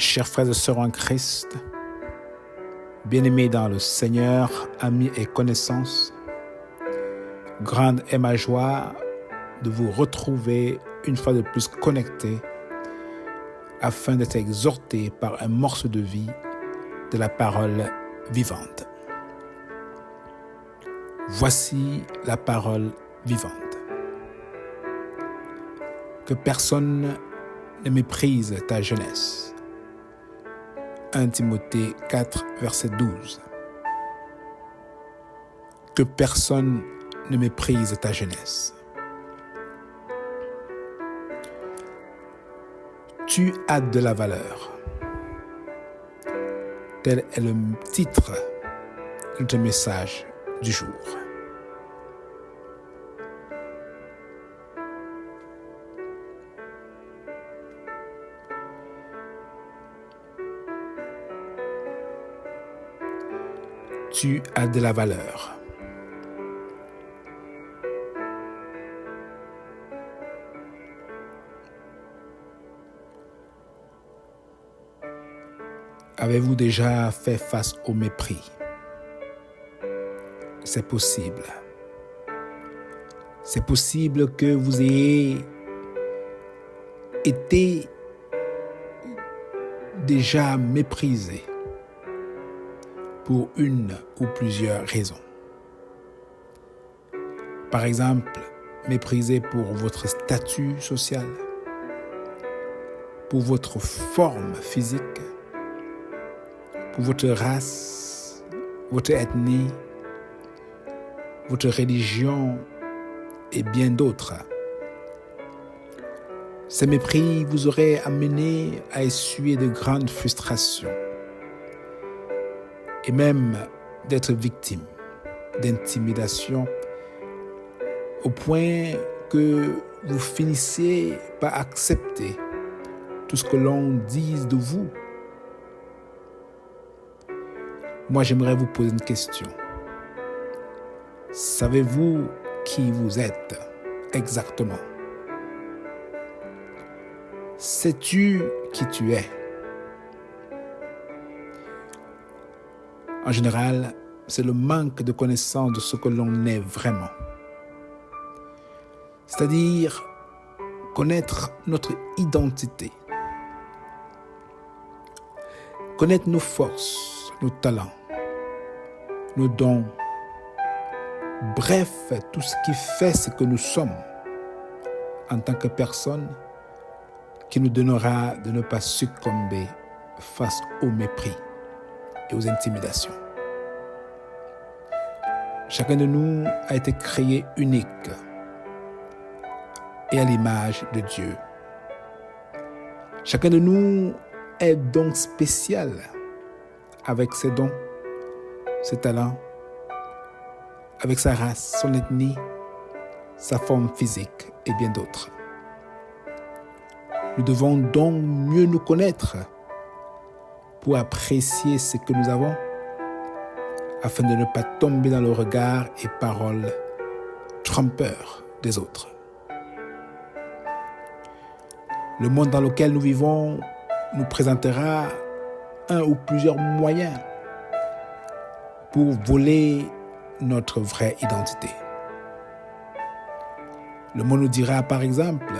Chers frères et sœurs en Christ, bien-aimés dans le Seigneur, amis et connaissances, grande est ma joie de vous retrouver une fois de plus connectés afin d'être exhortés par un morceau de vie de la parole vivante. Voici la parole vivante. Que personne ne méprise ta jeunesse. 1 Timothée 4, verset 12. Que personne ne méprise ta jeunesse. Tu as de la valeur. Tel est le titre de notre message du jour. Tu as de la valeur. Avez-vous déjà fait face au mépris? C'est possible. C'est possible que vous ayez été déjà méprisé pour une ou plusieurs raisons. Par exemple, méprisé pour votre statut social, pour votre forme physique, pour votre race, votre ethnie, votre religion et bien d'autres. Ces mépris vous auraient amené à essuyer de grandes frustrations et même d'être victime d'intimidation au point que vous finissez par accepter tout ce que l'on dise de vous. Moi, j'aimerais vous poser une question. Savez-vous qui vous êtes exactement? Sais-tu qui tu es? En général, c'est le manque de connaissance de ce que l'on est vraiment. C'est-à-dire connaître notre identité, connaître nos forces, nos talents, nos dons, bref, tout ce qui fait ce que nous sommes en tant que personne qui nous donnera de ne pas succomber face au mépris et aux intimidations. Chacun de nous a été créé unique et à l'image de Dieu. Chacun de nous est donc spécial avec ses dons, ses talents, avec sa race, son ethnie, sa forme physique et bien d'autres. Nous devons donc mieux nous connaître pour apprécier ce que nous avons, afin de ne pas tomber dans le regard et paroles trompeurs des autres. Le monde dans lequel nous vivons nous présentera un ou plusieurs moyens pour voler notre vraie identité. Le monde nous dira par exemple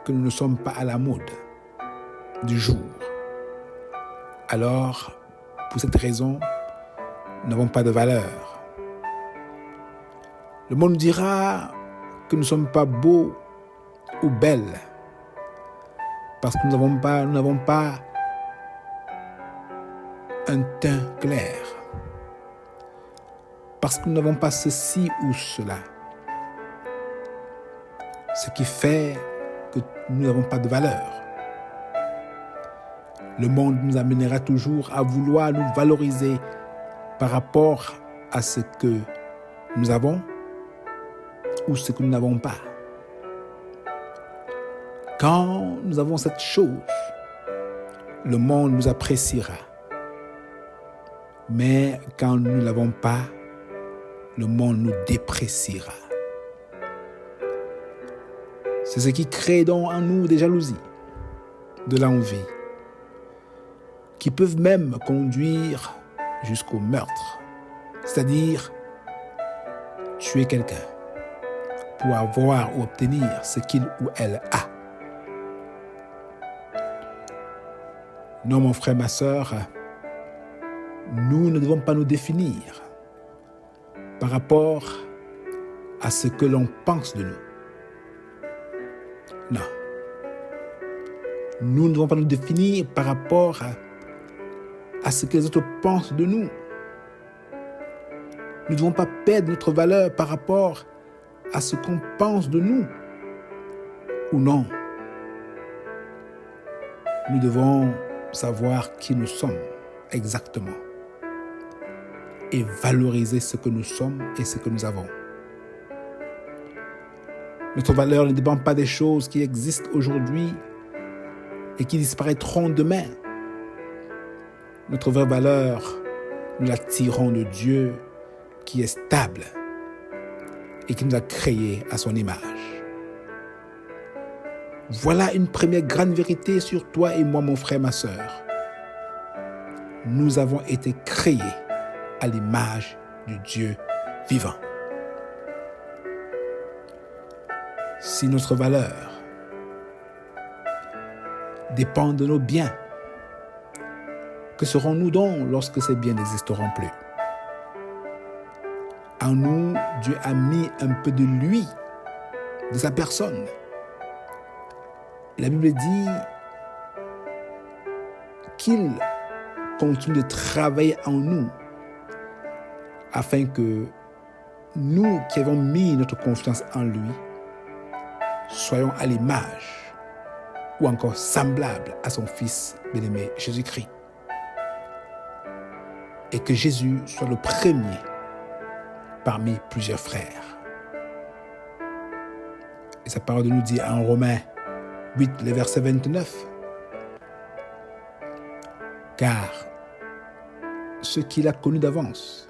que nous ne sommes pas à la mode du jour. Alors, pour cette raison, nous n'avons pas de valeur. Le monde nous dira que nous ne sommes pas beaux ou belles parce que nous n'avons pas un teint clair, parce que nous n'avons pas ceci ou cela. Ce qui fait que nous n'avons pas de valeur. Le monde nous amènera toujours à vouloir nous valoriser par rapport à ce que nous avons ou ce que nous n'avons pas. Quand nous avons cette chose, le monde nous appréciera. Mais quand nous ne l'avons pas, le monde nous dépréciera. C'est ce qui crée donc en nous des jalousies, de l'envie, qui peuvent même conduire jusqu'au meurtre, c'est-à-dire tuer quelqu'un pour avoir ou obtenir ce qu'il ou elle a. Non, mon frère, ma sœur, nous ne devons pas nous définir par rapport à ce que l'on pense de nous. Non. Nous ne devons pas nous définir par rapport à ce que les autres pensent de nous. Nous ne devons pas perdre notre valeur par rapport à ce qu'on pense de nous ou non. Nous devons savoir qui nous sommes exactement et valoriser ce que nous sommes et ce que nous avons. Notre valeur ne dépend pas des choses qui existent aujourd'hui et qui disparaîtront demain. Notre vraie valeur, nous la tirons de Dieu qui est stable et qui nous a créés à son image. Voilà une première grande vérité sur toi et moi, mon frère, ma sœur. Nous avons été créés à l'image du Dieu vivant. Si notre valeur dépend de nos biens, que serons-nous donc lorsque ces biens n'existeront plus? En nous, Dieu a mis un peu de lui, de sa personne. La Bible dit qu'il continue de travailler en nous afin que nous qui avons mis notre confiance en lui soyons à l'image ou encore semblables à son Fils bien-aimé Jésus-Christ. Et que Jésus soit le premier parmi plusieurs frères. Et sa parole nous dit en Romains 8, le verset 29. Car ceux qu'il a connus d'avance,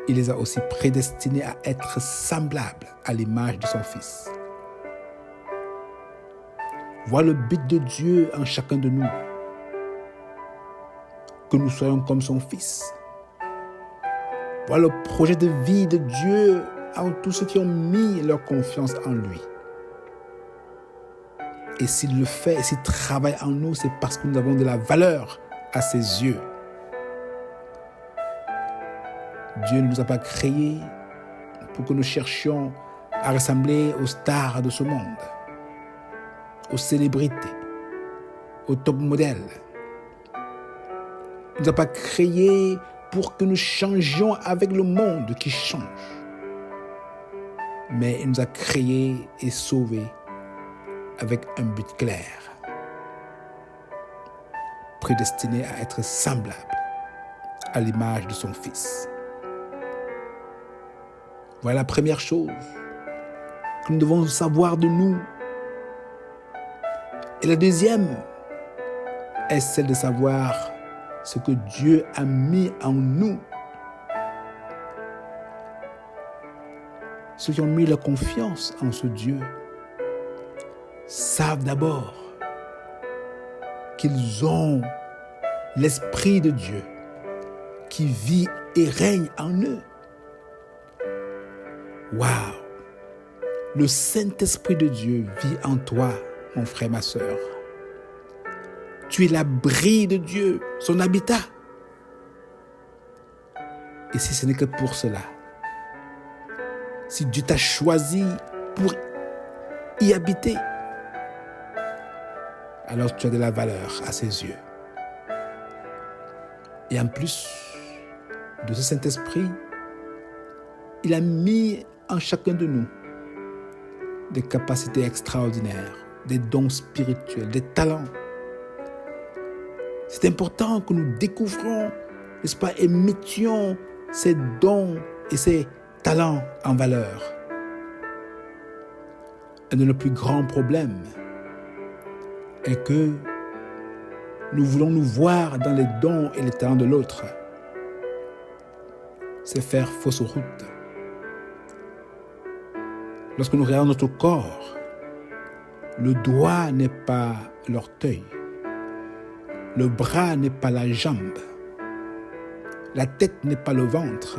il les a aussi prédestinés à être semblables à l'image de son Fils. Voilà le but de Dieu en chacun de nous. Que nous soyons comme son Fils. Voilà le projet de vie de Dieu en tous ceux qui ont mis leur confiance en lui. Et s'il le fait, et s'il travaille en nous, c'est parce que nous avons de la valeur à ses yeux. Dieu ne nous a pas créés pour que nous cherchions à ressembler aux stars de ce monde, aux célébrités, aux top modèles. Il ne nous a pas créés pour que nous changions avec le monde qui change. Mais il nous a créés et sauvés avec un but clair, prédestiné à être semblable à l'image de son Fils. Voilà la première chose que nous devons savoir de nous. Et la deuxième est celle de savoir ce que Dieu a mis en nous. Ceux qui ont mis leur confiance en ce Dieu savent d'abord qu'ils ont l'Esprit de Dieu qui vit et règne en eux. Waouh! Le Saint-Esprit de Dieu vit en toi, mon frère, ma sœur. Tu es l'abri de Dieu, son habitat. Et si ce n'est que pour cela, si Dieu t'a choisi pour y habiter, alors tu as de la valeur à ses yeux. Et en plus de ce Saint-Esprit, il a mis en chacun de nous des capacités extraordinaires, des dons spirituels, des talents. C'est important que nous découvrons, n'est-ce pas, et mettions ces dons et ces talents en valeur. Un de nos plus grands problèmes est que nous voulons nous voir dans les dons et les talents de l'autre. C'est faire fausse route. Lorsque nous regardons notre corps, le doigt n'est pas l'orteil. Le bras n'est pas la jambe. La tête n'est pas le ventre.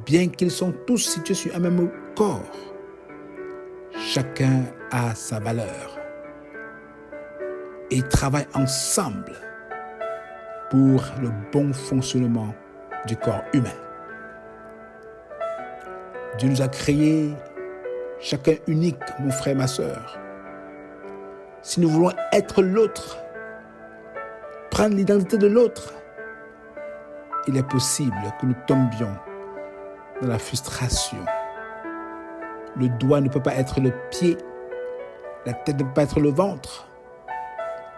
Bien qu'ils sont tous situés sur un même corps, chacun a sa valeur. Et ils travaillent ensemble pour le bon fonctionnement du corps humain. Dieu nous a créés chacun unique, mon frère, ma sœur. Si nous voulons être l'autre, prendre l'identité de l'autre, il est possible que nous tombions dans la frustration. Le doigt ne peut pas être le pied, la tête ne peut pas être le ventre.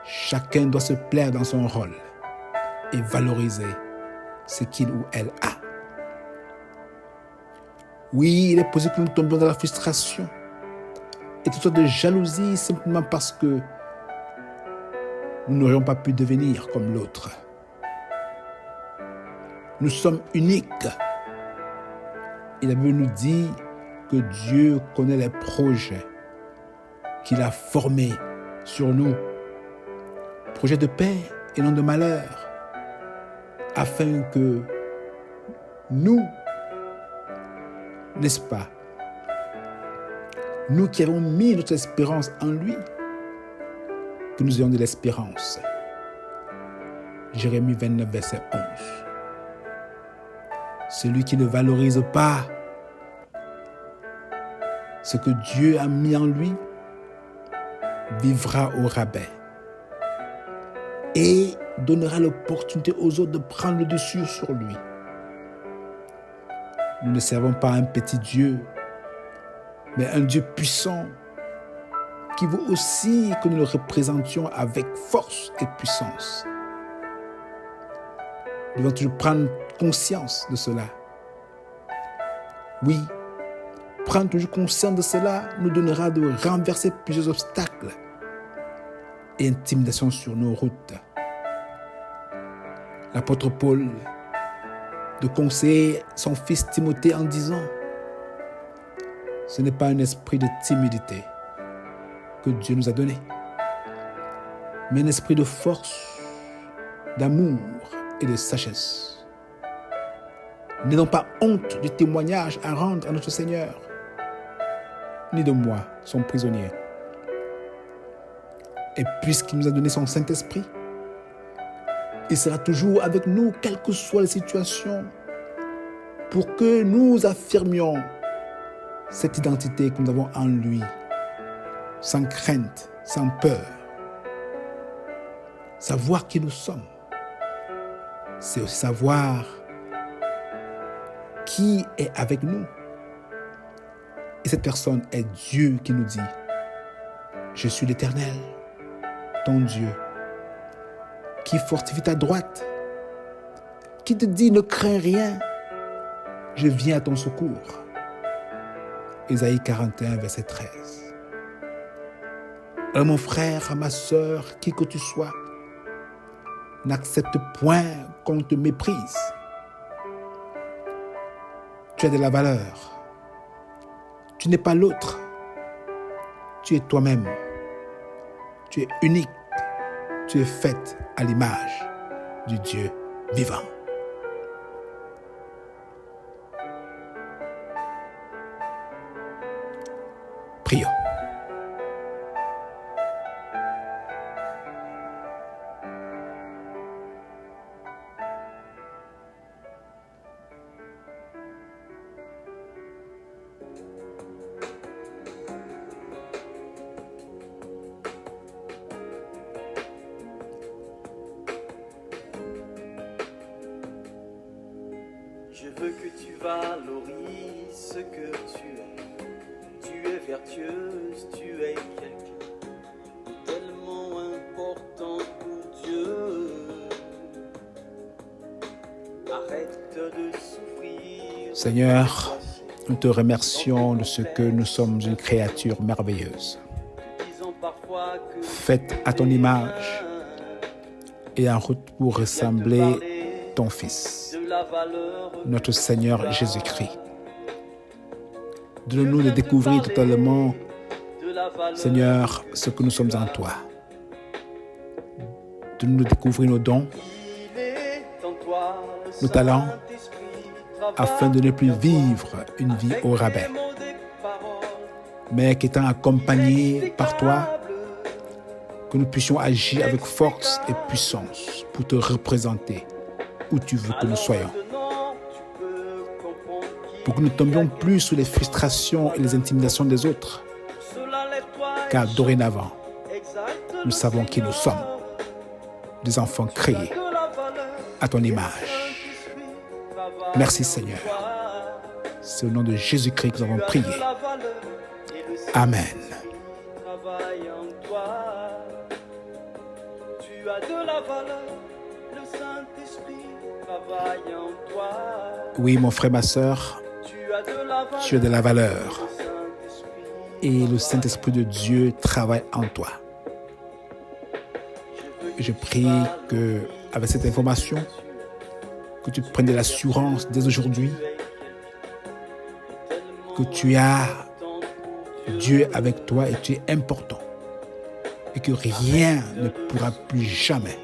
Chacun doit se plaire dans son rôle et valoriser ce qu'il ou elle a. Oui, il est possible que nous tombions dans la frustration et toutes sortes de jalousie simplement parce que nous n'aurions pas pu devenir comme l'autre. Nous sommes uniques. Et la Bible nous dit que Dieu connaît les projets qu'il a formés sur nous. Projets de paix et non de malheur, afin que nous, n'est-ce pas, nous qui avons mis notre espérance en lui, que nous ayons de l'espérance. Jérémie 29, verset 11. Celui qui ne valorise pas ce que Dieu a mis en lui vivra au rabais et donnera l'opportunité aux autres de prendre le dessus sur lui. Nous ne servons pas un petit Dieu, mais un Dieu puissant qui veut aussi que nous le représentions avec force et puissance. Nous devons toujours prendre conscience de cela. Oui, prendre toujours conscience de cela nous donnera de renverser plusieurs obstacles et intimidations sur nos routes. L'apôtre Paul de conseiller son fils Timothée en disant: ce n'est pas un esprit de timidité que Dieu nous a donné, mais un esprit de force, d'amour et de sagesse. N'ayons pas honte du témoignage à rendre à notre Seigneur, ni de moi, son prisonnier. Et puisqu'il nous a donné son Saint-Esprit, il sera toujours avec nous, quelles que soient les situations, pour que nous affirmions cette identité que nous avons en lui, sans crainte, sans peur. Savoir qui nous sommes, c'est aussi savoir qui est avec nous. Et cette personne est Dieu qui nous dit: je suis l'Éternel, ton Dieu, qui fortifie ta droite, qui te dit: ne crains rien, je viens à ton secours. Ésaïe 41, verset 13. Alors mon frère, ma sœur, qui que tu sois, n'accepte point qu'on te méprise. Tu as de la valeur. Tu n'es pas l'autre. Tu es toi-même. Tu es unique. Tu es faite à l'image du Dieu vivant. Prions. Je veux que tu valorises ce que tu es. Tu es vertueuse, tu es quelqu'un tellement important pour Dieu. Arrête de souffrir. Seigneur, nous te remercions de ce que nous sommes une créature merveilleuse, faite à ton image et en route pour ressembler ton Fils, notre Seigneur Jésus-Christ. Donne-nous de découvrir totalement, Seigneur, ce que nous sommes en toi. de nous découvrir nos dons, nos talents, afin de ne plus vivre une vie au rabais, mais qu'étant accompagnés par toi, que nous puissions agir avec force et puissance pour te représenter où tu veux que nous soyons. Pour que nous ne tombions plus sous les frustrations et les intimidations des autres, car dorénavant, nous savons qui nous sommes, des enfants créés à ton image. Merci Seigneur. C'est au nom de Jésus-Christ que nous avons prié. Amen. Tu as de la valeur, le Saint-Esprit travaille en toi. Oui, mon frère, ma sœur, tu as de la valeur. Et le Saint-Esprit de Dieu travaille en toi. Je prie que, avec cette information, que tu prennes de l'assurance dès aujourd'hui, que tu as Dieu avec toi et tu es important. Et que rien ne pourra plus jamais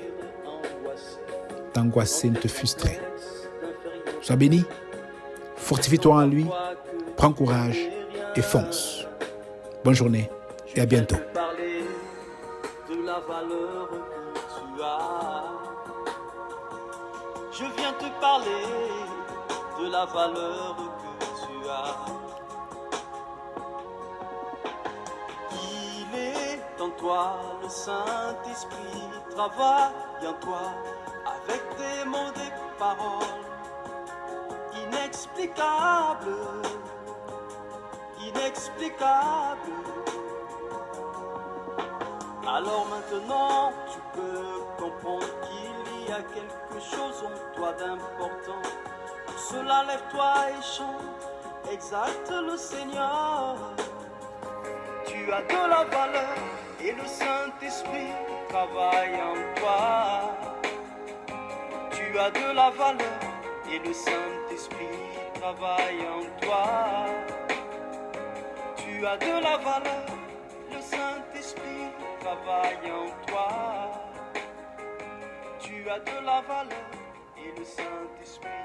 t'angoisser, ne te frustrer. Sois béni, fortifie-toi en lui, prends courage et fonce. Bonne journée et à bientôt. Je viens te parler de la valeur que tu as. Il est en toi, le Saint-Esprit travaille en toi, avec des mots, des paroles inexplicables, inexplicables. Alors maintenant, tu peux comprendre qu'il y a quelque chose en toi d'important. Pour cela, lève-toi et chante, exalte le Seigneur. Tu as de la valeur et le Saint-Esprit travaille en toi. Tu as de la valeur et le Saint-Esprit travaille en toi. Tu as de la valeur, le Saint-Esprit travaille en toi. Tu as de la valeur et le Saint-Esprit